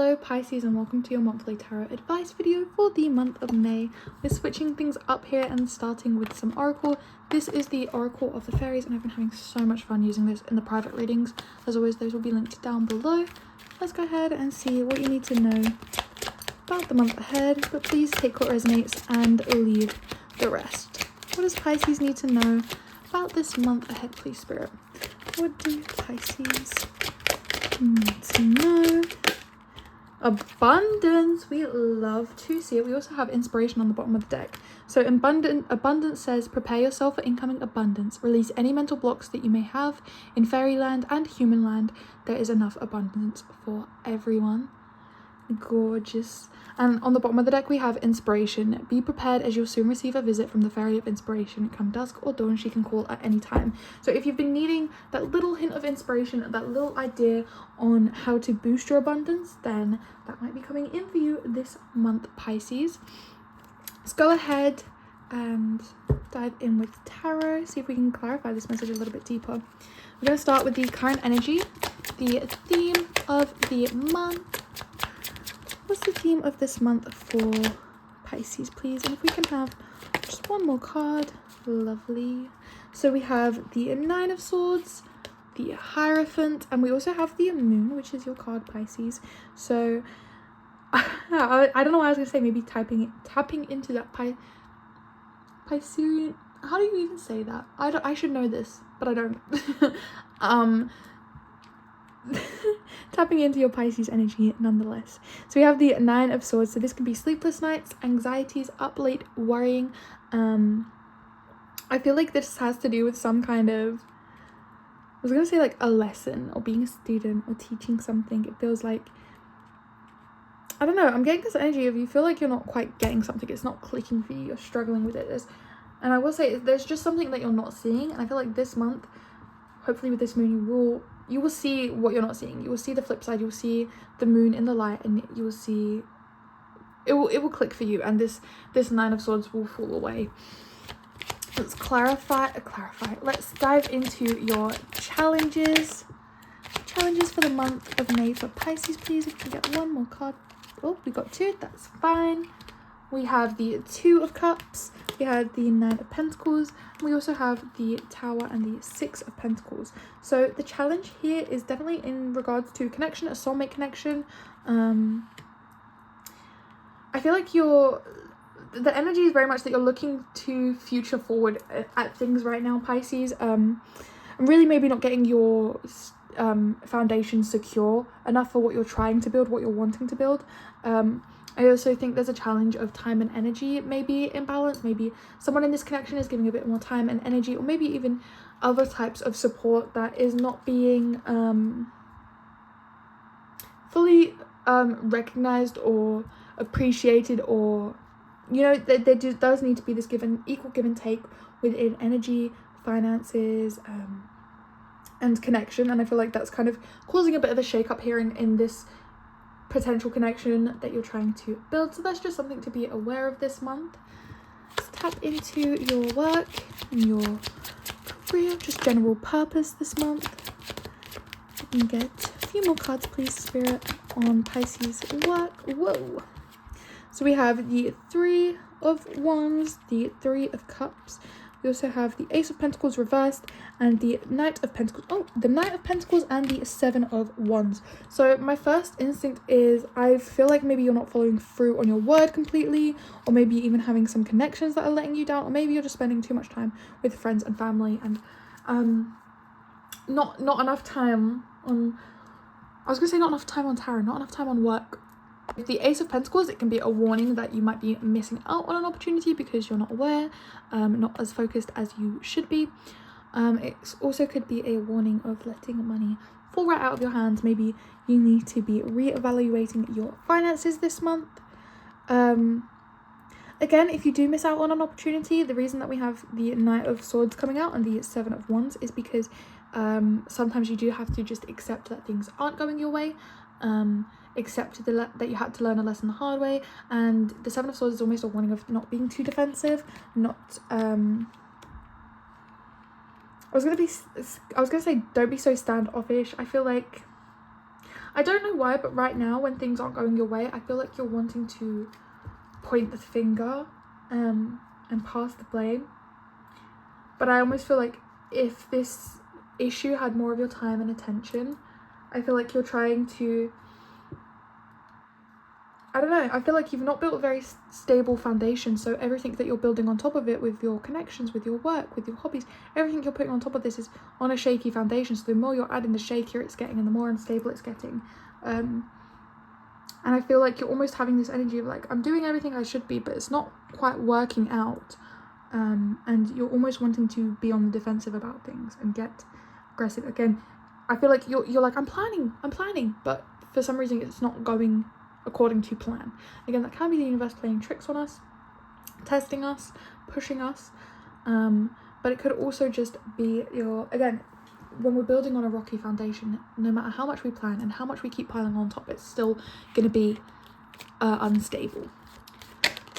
Hello Pisces, and welcome to your monthly tarot advice video for the month of May. We're switching things up here and starting with some oracle. This is the Oracle of the Fairies, and I've been having so much fun using this in the private readings. As always, those will be linked down below. Let's go ahead and see what you need to know about the month ahead, but please take what resonates and leave the rest. What does Pisces need to know about this month ahead, please, Spirit? What do Pisces need to know? Abundance, we love to see it. We also have inspiration on the bottom of the deck. So abundance says, prepare yourself for incoming abundance. Release any mental blocks that you may have. In fairyland and human land, there is enough abundance for everyone. Gorgeous. And on the bottom of the deck we have inspiration. Be prepared, as you'll soon receive a visit from the fairy of inspiration. Come dusk or dawn, she can call at any time. So if you've been needing that little hint of inspiration, that little idea on how to boost your abundance, then that might be coming in for you this month, Pisces. Let's go ahead and dive in with tarot, see if we can clarify this message a little bit deeper. We're going to start with the current energy, the theme of the month. What's the theme of this month for Pisces, please? And if we can have just one more card. Lovely. So we have the Nine of Swords, the Hierophant, and we also have the Moon, which is your card, Pisces. So I don't know what I was going to say. Maybe tapping into that Pisces. How do you even say that? I should know this, but I don't. Tapping into your Pisces energy nonetheless. So we have the Nine of Swords. So this can be sleepless nights, anxieties, up late, worrying. I feel like this has to do with some kind of, I was gonna say like a lesson, or being a student, or teaching something. It feels like, I don't know, I'm getting this energy of you feel like you're not quite getting something, it's not clicking for you, you're struggling with it. And I will say there's just something that you're not seeing, and I feel like this month, hopefully with this moon, you will see what you're not seeing. You will see the flip side. You will see the moon in the light, and you will see it will click for you, and this Nine of Swords will fall away. Let's clarify. Let's dive into your challenges for the month of May for Pisces, please. If we can get one more card. Oh, we got two, that's fine. We have the Two of Cups, we have the Nine of Pentacles, and we also have the Tower and the Six of Pentacles. So the challenge here is definitely in regards to connection, a soulmate connection. I feel like the energy is very much that you're looking to future forward at things right now, Pisces. And really maybe not getting your foundation secure enough for what you're trying to build, what you're wanting to build. I also think there's a challenge of time and energy maybe imbalance. Maybe someone in this connection is giving a bit more time and energy, or maybe even other types of support that is not being fully recognized or appreciated, or there does need to be this equal give and take within energy, finances, and connection. And I feel like that's kind of causing a bit of a shake up here in this potential connection that you're trying to build. So that's just something to be aware of this month. Let's tap into your work and your career, just general purpose this month. You can get a few more cards, please, Spirit, on Pisces work. Whoa. So we have the Three of Wands, the Three of Cups. We also have the Ace of Pentacles reversed and the Knight of Pentacles. Oh, the Knight of Pentacles and the Seven of Wands. So my first instinct is I feel like maybe you're not following through on your word completely, or maybe even having some connections that are letting you down, or maybe you're just spending too much time with friends and family and not enough time on, I was gonna say not enough time on tarot, not enough time on work. With the Ace of Pentacles, it can be a warning that you might be missing out on an opportunity because you're not aware, not as focused as you should be. It also could be a warning of letting money fall right out of your hands. Maybe you need to be re-evaluating your finances this month. Again, if you do miss out on an opportunity, the reason that we have the Knight of Swords coming out and the Seven of Wands is because sometimes you do have to just accept that things aren't going your way. Accept that you had to learn a lesson the hard way, and the Seven of Swords is almost a warning of not being too defensive, not I was gonna say don't be so standoffish. I feel like I don't know why, but right now when things aren't going your way, I feel like you're wanting to point the finger and pass the blame. But I almost feel like if this issue had more of your time and attention, I feel like you're trying to, I don't know, I feel like you've not built a very stable foundation, so everything that you're building on top of it, with your connections, with your work, with your hobbies, everything you're putting on top of this is on a shaky foundation. So the more you're adding, the shakier it's getting and the more unstable it's getting. And I feel like you're almost having this energy of like, I'm doing everything I should be, but it's not quite working out. And you're almost wanting to be on the defensive about things and get aggressive. Again, I feel like you're like, I'm planning, but for some reason it's not going according to plan. Again, that can be the universe playing tricks on us, testing us, pushing us, but it could also just be again, when we're building on a rocky foundation, no matter how much we plan and how much we keep piling on top, it's still going to be unstable.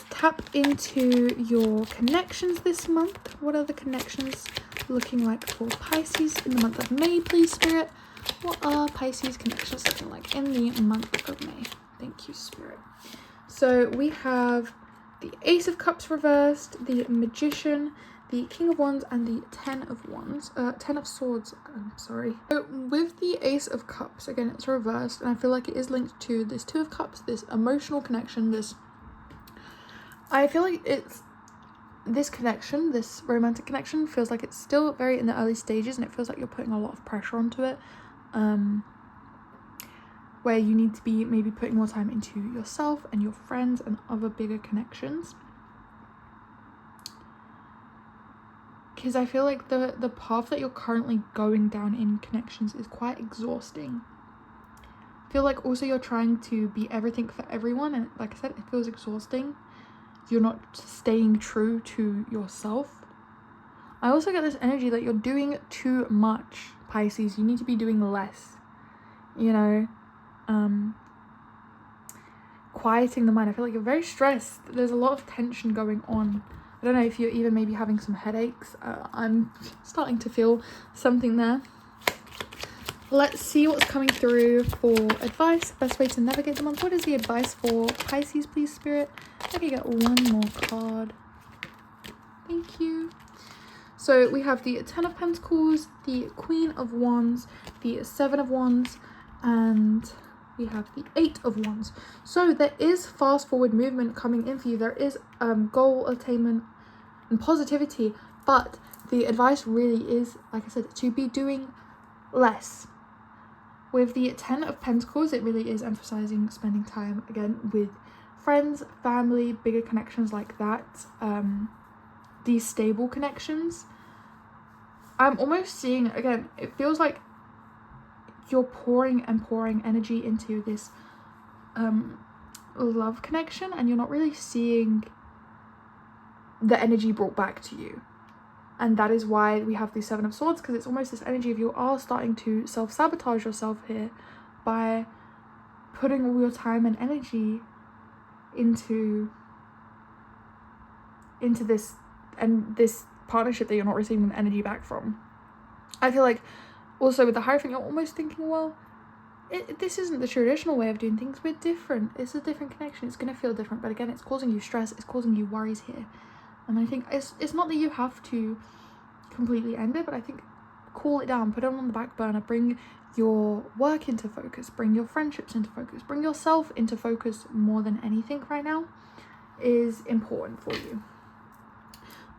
Tap into your connections this month. What are the connections looking like for Pisces in the month of May, please, Spirit? What are Pisces connections looking like in the month of May? Thank you, Spirit. So we have the Ace of Cups reversed, the Magician, the King of Wands, and the Ten of Swords, I'm sorry. So with the Ace of Cups, again, it's reversed, and I feel like it is linked to this Two of Cups, this emotional connection, I feel like this connection, this romantic connection, feels like it's still very in the early stages, and it feels like you're putting a lot of pressure onto it. Where you need to be maybe putting more time into yourself and your friends and other bigger connections. Because I feel like the path that you're currently going down in connections is quite exhausting. I feel like also you're trying to be everything for everyone, and like I said, it feels exhausting. You're not staying true to yourself. I also get this energy that you're doing too much, Pisces. You need to be doing less, quieting the mind. I feel like you're very stressed. There's a lot of tension going on. I don't know if you're even maybe having some headaches. I'm starting to feel something there. Let's see what's coming through for advice. Best way to navigate the month. What is the advice for Pisces, please, Spirit? I can get one more card. Thank you. So we have the Ten of Pentacles, the Queen of Wands, the Seven of Wands, and we have the Eight of Wands. So there is fast forward movement coming in for you. There is goal attainment and positivity, but the advice really is, like I said, to be doing less. With the Ten of Pentacles, it really is emphasizing spending time again with friends, family, bigger connections like that, these stable connections. I'm almost seeing, again, it feels like you're pouring energy into this love connection, and you're not really seeing the energy brought back to you. And that is why we have the Seven of Swords, because it's almost this energy of you are starting to self-sabotage yourself here by putting all your time and energy into this partnership that you're not receiving the energy back from. I feel like also with the Hierophant, you're almost thinking, well, this isn't the traditional way of doing things. We're different. It's a different connection. It's going to feel different. But again, it's causing you stress. It's causing you worries here. And I think it's not that you have to completely end it, but I think cool it down, put it on the back burner, bring your work into focus, bring your friendships into focus, bring yourself into focus more than anything right now is important for you.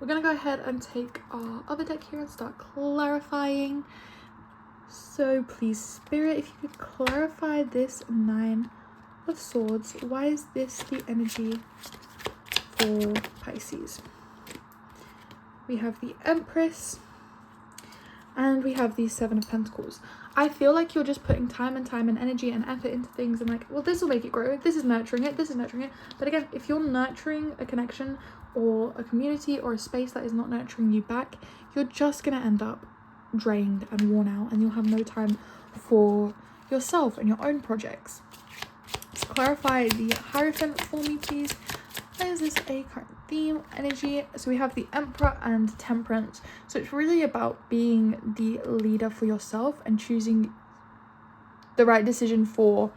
We're going to go ahead and take our other deck here and start clarifying. So please, Spirit, if you could clarify this Nine of Swords. Why is this the energy for Pisces? We have the Empress, and we have the Seven of Pentacles. I feel like you're just putting time and energy and effort into things and like, well, this will make it grow. This is nurturing it. This is nurturing it. But again, if you're nurturing a connection or a community or a space that is not nurturing you back, you're just going to end up drained and worn out, and you'll have no time for yourself and your own projects. Let's clarify the Hierophant for me, please. Is this a current theme energy? So we have the Emperor and Temperance. So it's really about being the leader for yourself and choosing the right decision for,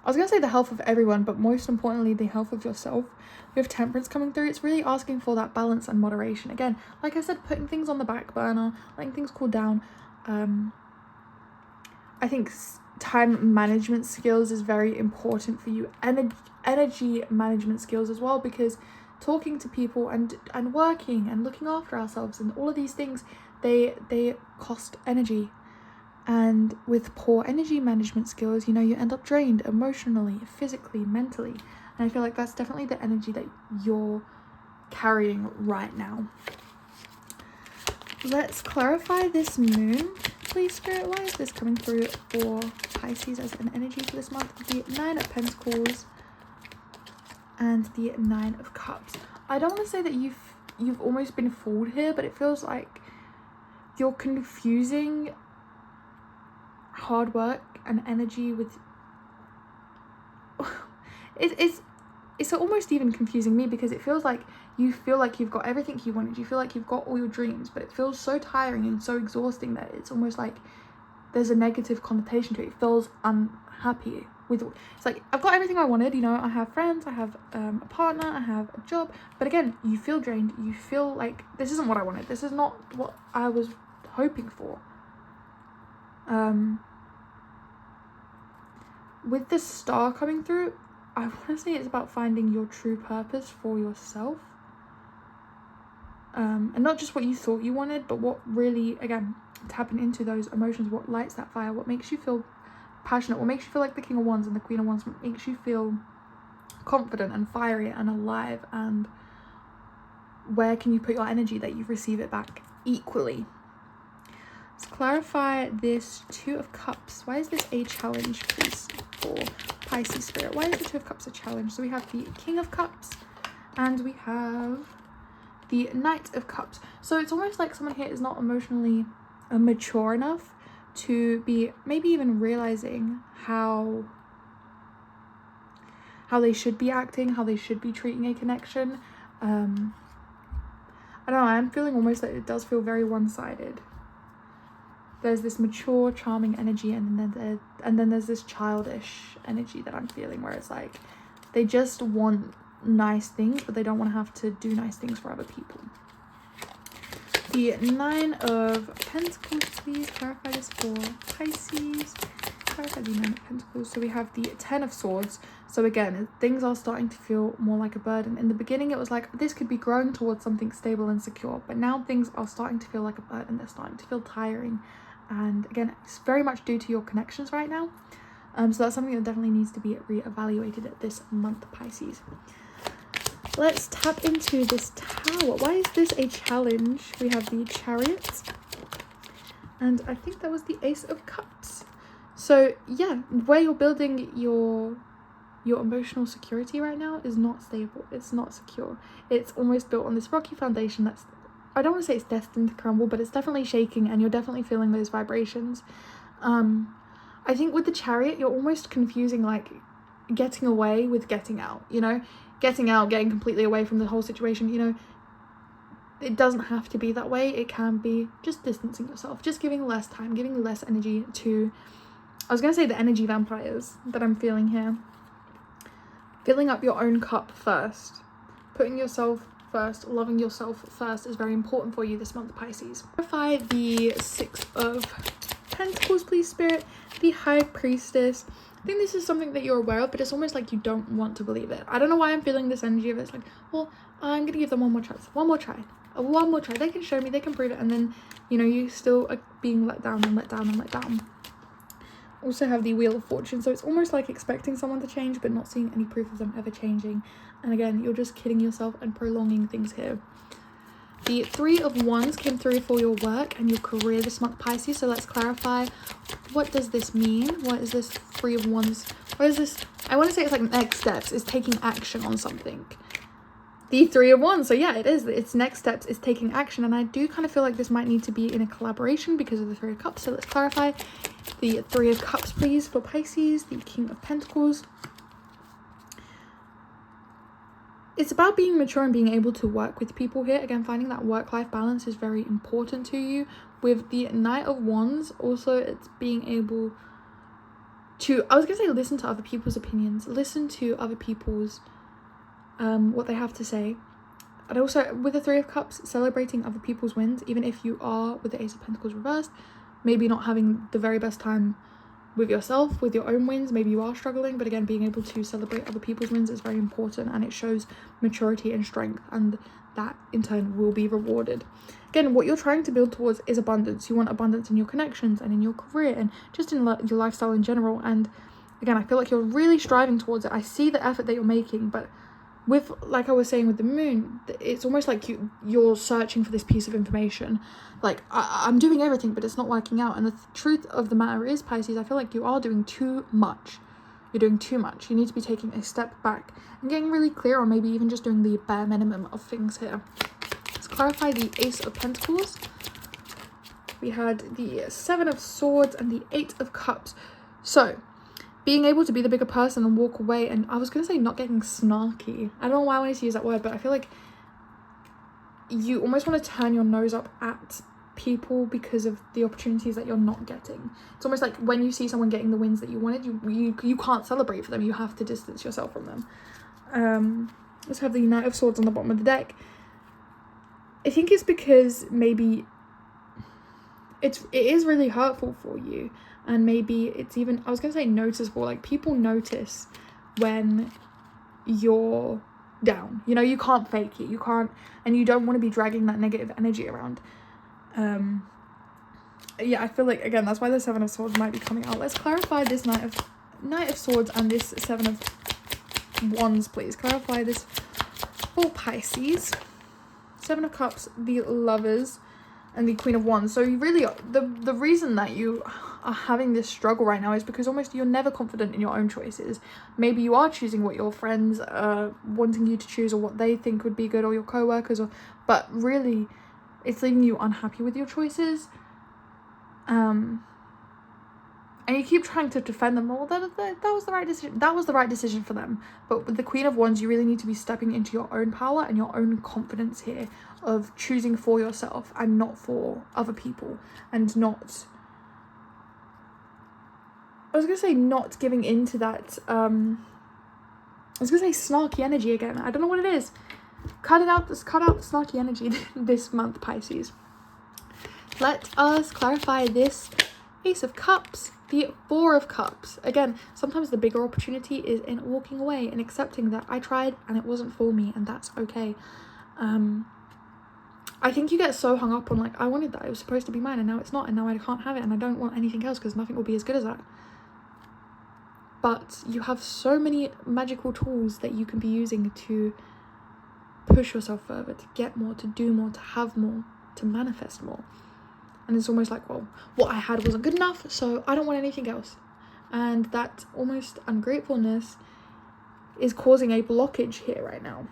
I was going to say the health of everyone, but most importantly, the health of yourself. We have Temperance coming through. It's really asking for that balance and moderation. Again, like I said, putting things on the back burner, letting things cool down. I think time management skills is very important for you. Energy management skills as well, because talking to people and working and looking after ourselves and all of these things, they cost energy. And with poor energy management skills, you end up drained emotionally, physically, mentally. And I feel like that's definitely the energy that you're carrying right now. Let's clarify this moon, please, Spirit. Why is this coming through for Pisces as an energy for this month? The 9 of Pentacles and the 9 of Cups. I don't want to say that you've almost been fooled here, but it feels like you're confusing hard work and energy with it's almost even confusing me, because it feels like you feel like you've got everything you wanted, you feel like you've got all your dreams, but it feels so tiring and so exhausting that it's almost like there's a negative connotation to it. It feels unhappy with, it's like, I've got everything I wanted, I have friends, I have a partner, I have a job, but again, you feel drained, you feel like this isn't what I wanted, this is not what I was hoping for. With the Star coming through, I want to say it's about finding your true purpose for yourself, and not just what you thought you wanted, but what really, again, tapping into those emotions, what lights that fire, what makes you feel passionate, what makes you feel like the King of Wands and the Queen of Wands, what makes you feel confident and fiery and alive, and where can you put your energy that you receive it back equally. Let's clarify this 2 of Cups. Why is this a challenge, please, for Pisces Spirit? Why is the 2 of Cups a challenge? So we have the King of Cups and we have the Knight of Cups. So it's almost like someone here is not emotionally mature enough to be maybe even realizing how they should be acting, how they should be treating a connection. I don't know, I'm feeling almost like it does feel very one-sided. There's this mature, charming energy, and then there's this childish energy that I'm feeling, where it's like they just want nice things, but they don't want to have to do nice things for other people. The 9 of Pentacles, please clarify this for Pisces. Clarify the 9 of Pentacles. So we have the 10 of Swords. So again, things are starting to feel more like a burden. In the beginning, it was like this could be growing towards something stable and secure, but now things are starting to feel like a burden. They're starting to feel tiring. And again, it's very much due to your connections right now. So that's something that definitely needs to be reevaluated at this month, Pisces. Let's tap into this Tower. Why is this a challenge? We have the Chariot, and I think that was the Ace of Cups. So yeah, where you're building your emotional security right now is not stable. It's not secure. It's almost built on this rocky foundation that's, I don't want to say it's destined to crumble, but it's definitely shaking, and you're definitely feeling those vibrations. I think with the Chariot, you're almost confusing like getting away with getting out, getting out, getting completely away from the whole situation. It doesn't have to be that way. It can be just distancing yourself, just giving less time, giving less energy to, I was going to say the energy vampires that I'm feeling here. Filling up your own cup first, putting yourself first, loving yourself first is very important for you this month, Pisces. Clarify the 6 of Pentacles, please, Spirit. The High Priestess. I think this is something that you're aware of, but it's almost like you don't want to believe it. I don't know why I'm feeling this energy of it's like, well, I'm gonna give them one more chance, one more try. They can show me, they can prove it, and then you still are being let down and let down and let down. Also have the Wheel of Fortune, so it's almost like expecting someone to change but not seeing any proof of them ever changing. And again, you're just kidding yourself and prolonging things here. The 3 of Wands came through for your work and your career this month, Pisces. So let's clarify, what does this mean? What is this 3 of Wands? What is this? I want to say it's like next steps. It's taking action on something. The 3 of Wands. So yeah, it is. It's next steps. It's taking action. And I do kind of feel like this might need to be in a collaboration because of the 3 of Cups. So let's clarify the 3 of Cups, please, for Pisces. The King of Pentacles. It's about being mature and being able to work with people here. Again, finding that work-life balance is very important to you. With the Knight of Wands, also it's being able I was going to say listen to other people's opinions, listen to other people's, what they have to say. And also, with the Three of Cups, celebrating other people's wins, even if you are, with the Ace of Pentacles reversed, maybe not having the very best time with yourself, with your own wins, maybe you are struggling, but again, being able to celebrate other people's wins is very important, and it shows maturity and strength, and that in turn will be rewarded. Again, what you're trying to build towards is abundance. You want abundance in your connections and in your career and just in your lifestyle in general. And again, I feel like you're really striving towards it. I see the effort that you're making, but with, like I was saying with the moon, it's almost like you're searching for this piece of information. Like, I'm doing everything, but it's not working out. And the truth of the matter is, Pisces, I feel like you are doing too much. You're doing too much. You need to be taking a step back and getting really clear, or maybe even just doing the bare minimum of things here. Let's clarify the Ace of Pentacles. We had the Seven of Swords and the Eight of Cups. So, being able to be the bigger person and walk away, and I was going to say not getting snarky. I don't know why I wanted to use that word, but I feel like you almost want to turn your nose up at people because of the opportunities that you're not getting. It's almost like when you see someone getting the wins that you wanted, you can't celebrate for them. You have to distance yourself from them. Let's have the Knight of Swords on the bottom of the deck. I think it's because maybe it is really hurtful for you, and maybe it's even, I was going to say noticeable, like people notice when you're down. You know, you can't fake it. You can't, and you don't want to be dragging that negative energy around. Yeah, I feel like, again, that's why the Seven of Swords might be coming out. Let's clarify this Knight of Swords and this Seven of Wands, please. Clarify this for Pisces. Seven of Cups, the Lovers, and the Queen of Wands. So you really, the reason that you are having this struggle right now is because almost you're never confident in your own choices. Maybe you are choosing what your friends are wanting you to choose, or what they think would be good, or your co-workers, but really it's leaving you unhappy with your choices. And you keep trying to defend them. Well, that was the right decision. That was the right decision for them. But with the Queen of Wands, you really need to be stepping into your own power and your own confidence here of choosing for yourself and not for other people, and not, I was going to say not giving into that, I was going to say snarky energy again. I don't know what it is. Cut out the snarky energy this month, Pisces. Let us clarify this Ace of Cups, the Four of Cups. Again, sometimes the bigger opportunity is in walking away and accepting that I tried and it wasn't for me, and that's okay. I think you get so hung up on, like, I wanted that, it was supposed to be mine, and now it's not, and now I can't have it, and I don't want anything else because nothing will be as good as that. But you have so many magical tools that you can be using to push yourself further, to get more, to do more, to have more, to manifest more. And it's almost like, well, what I had wasn't good enough, so I don't want anything else. And that almost ungratefulness is causing a blockage here right now.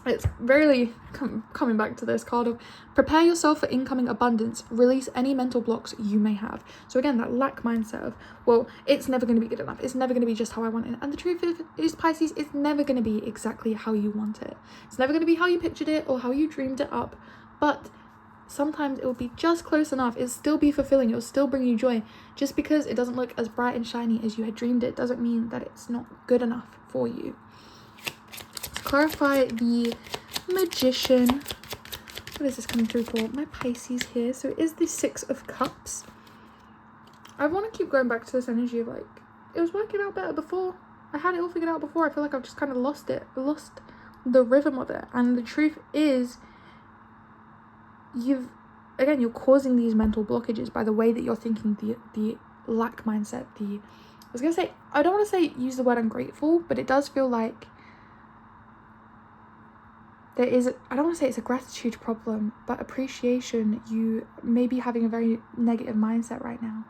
It's really coming back to this card of prepare yourself for incoming abundance, release any mental blocks you may have. So again, that lack mindset of, well, it's never going to be good enough, it's never going to be just how I want it. And the truth is, Pisces, it's never going to be exactly how you want it. It's never going to be how you pictured it or how you dreamed it up, but sometimes it will be just close enough. It'll still be fulfilling, it'll still bring you joy. Just because it doesn't look as bright and shiny as you had dreamed it doesn't mean that it's not good enough for you. Clarify the Magician. What is this coming through for my Pisces here? So it is the Six of Cups. I want to keep going back to this energy of, like, it was working out better before. I had it all figured out before. I feel like I've just kind of lost the rhythm of it. And the truth is, you're causing these mental blockages by the way that you're thinking, the lack mindset, I was gonna say, I don't want to say use the word ungrateful, but it does feel like there is, I don't want to say it's a gratitude problem, but appreciation. You may be having a very negative mindset right now.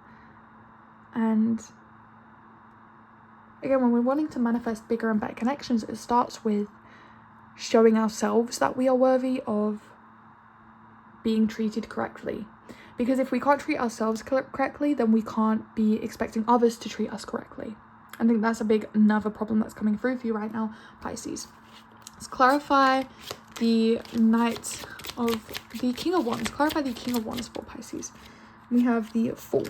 And again, when we're wanting to manifest bigger and better connections, it starts with showing ourselves that we are worthy of being treated correctly. Because if we can't treat ourselves correctly, then we can't be expecting others to treat us correctly. I think that's another problem that's coming through for you right now, Pisces. Let's clarify the King of Wands. Clarify the King of Wands for Pisces. We have the Fool.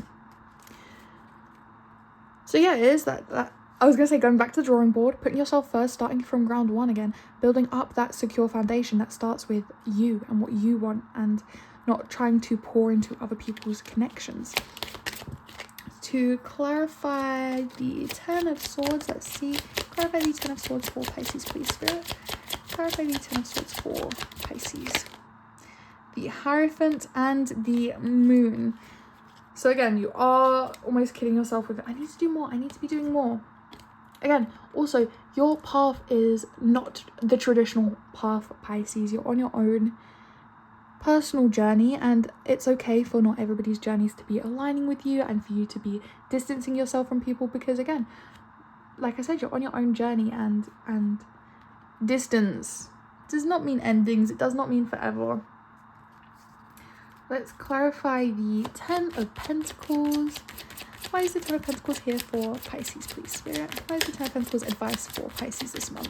So yeah, it is that I was gonna say, going back to the drawing board, putting yourself first, starting from ground one again, building up that secure foundation that starts with you and what you want, and not trying to pour into other people's connections. To clarify the Ten of Swords, let's see. Clarify the Ten of Swords for Pisces, please, Spirit. Clarify the Ten of Swords for Pisces. The Hierophant and the Moon. So again, you are almost kidding yourself with, I need to do more, I need to be doing more. Again, also, your path is not the traditional path, Pisces. You're on your own personal journey, and it's okay for not everybody's journeys to be aligning with you and for you to be distancing yourself from people, because again, like I said, you're on your own journey, and distance does not mean endings. It does not mean forever. Let's clarify the Ten of Pentacles. Why is the Ten of Pentacles here for Pisces, please, Spirit? Why is the Ten of Pentacles advice for Pisces this month?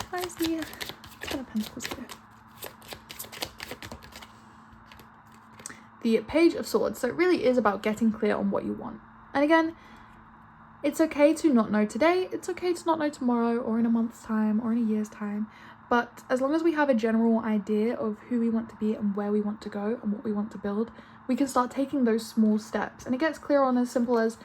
Why is the Ten of Pentacles here? The Page of Swords. So it really is about getting clear on what you want. And again, it's okay to not know today. It's okay to not know tomorrow, or in a month's time, or in a year's time. But as long as we have a general idea of who we want to be and where we want to go and what we want to build, we can start taking those small steps. And it gets clear on as simple as,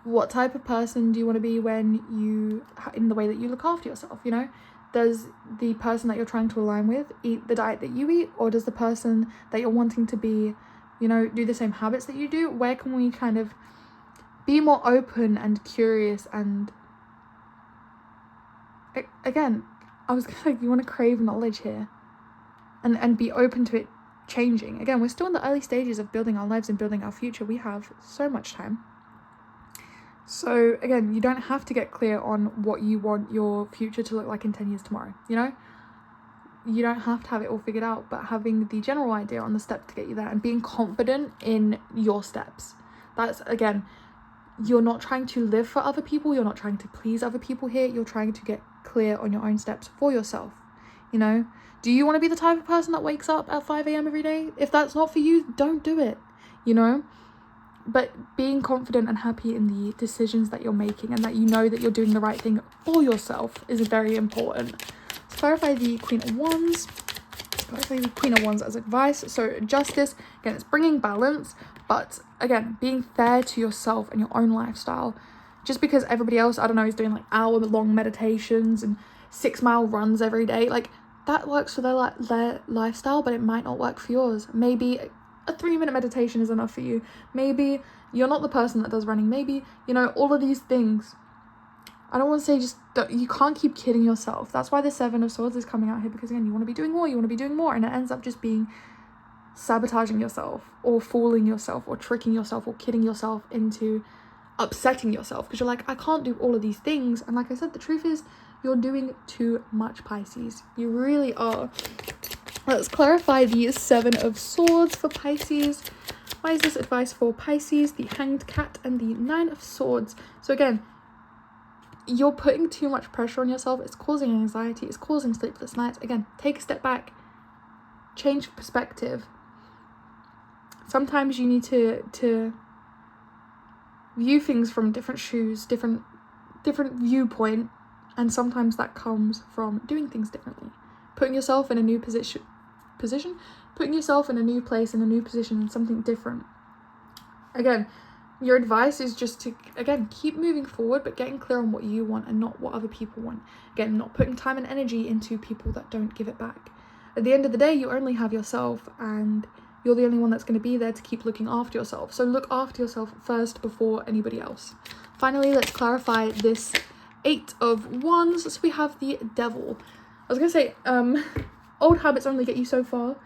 what type of person do you want to be when you, in the way that you look after yourself, you know? Does the person that you're trying to align with eat the diet that you eat? Or does the person that you're wanting to be, you know, do the same habits that you do? Where can we kind of be more open and curious? And again, I was gonna say, you want to crave knowledge here and be open to it changing. Again, we're still in the early stages of building our lives and building our future. We have so much time. So again, you don't have to get clear on what you want your future to look like in 10 years tomorrow, you know? You don't have to have it all figured out, but having the general idea on the step to get you there and being confident in your steps. That's, again, you're not trying to live for other people. You're not trying to please other people here. You're trying to get clear on your own steps for yourself, you know? Do you want to be the type of person that wakes up at 5 a.m. every day? If that's not for you, don't do it, you know? But being confident and happy in the decisions that you're making, and that you know that you're doing the right thing for yourself, is very important. Let's clarify the Queen of Wands. Clarify the Queen of Wands as advice. So Justice, again, it's bringing balance, but again, being fair to yourself and your own lifestyle. Just because everybody else, I don't know, is doing like hour-long meditations and 6-mile runs every day, like, that works for their lifestyle, but it might not work for yours. Maybe a 3-minute meditation is enough for you. Maybe you're not the person that does running. Maybe, you know, all of these things. I don't want to say just, you can't keep kidding yourself. That's why the Seven of Swords is coming out here, because again, you want to be doing more, and it ends up just being sabotaging yourself, or fooling yourself, or tricking yourself, or kidding yourself into upsetting yourself, because you're like, I can't do all of these things. And like I said, the truth is, you're doing too much, Pisces. You really are. Let's clarify the Seven of Swords for Pisces. Why is this advice for Pisces? The Hanged Cat and the Nine of Swords. So again, you're putting too much pressure on yourself. It's causing anxiety. It's causing sleepless nights. Again, take a step back. Change perspective. Sometimes you need to view things from different shoes, different viewpoint. And sometimes that comes from doing things differently. Putting yourself in a new position, putting yourself in a new place, in a new position, and something different. Again, your advice is just to, again, keep moving forward, but getting clear on what you want and not what other people want. Again, not putting time and energy into people that don't give it back. At the end of the day, you only have yourself, and you're the only one that's going to be there to keep looking after yourself. So look after yourself first before anybody else. Finally, let's clarify this Eight of Wands. So we have the Devil. I was going to say, old habits only get you so far.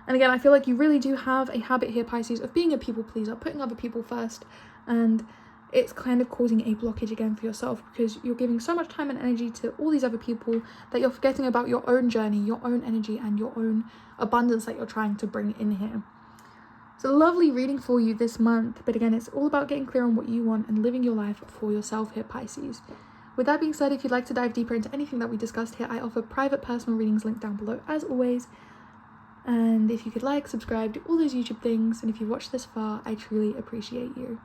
And again, I feel like you really do have a habit here, Pisces, of being a people pleaser, putting other people first. And it's kind of causing a blockage again for yourself, because you're giving so much time and energy to all these other people that you're forgetting about your own journey, your own energy, and your own abundance that you're trying to bring in here. It's a lovely reading for you this month. But again, it's all about getting clear on what you want and living your life for yourself here, Pisces. With that being said, if you'd like to dive deeper into anything that we discussed here, I offer private personal readings linked down below as always. And if you could like, subscribe, do all those YouTube things. And if you've watched this far, I truly appreciate you.